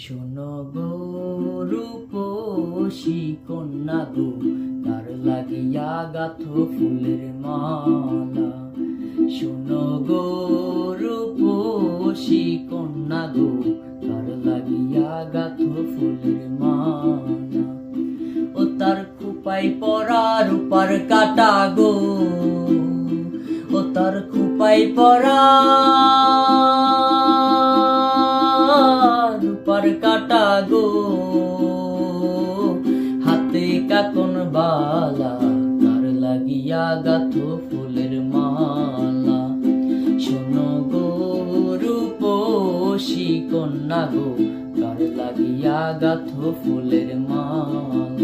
শোনো গো রূপসী কন্যা গো, কার লাগিয়া গাথো ফুলের মালা। শোনো গো রূপসী কন্যা গো, কার লাগিয়া গাথো ফুলের মালা। ও তার খোপায় পরা রূপার কাটা গো, ও তার খোপায় পরা রূপার কাটা গো, হাতে কাকন বালা, কার লাগিয়া গাথো ফুলের মালা। শোনো গো রূপসী কন্যা গো, কার লাগিয়া গাথো ফুলের মালা।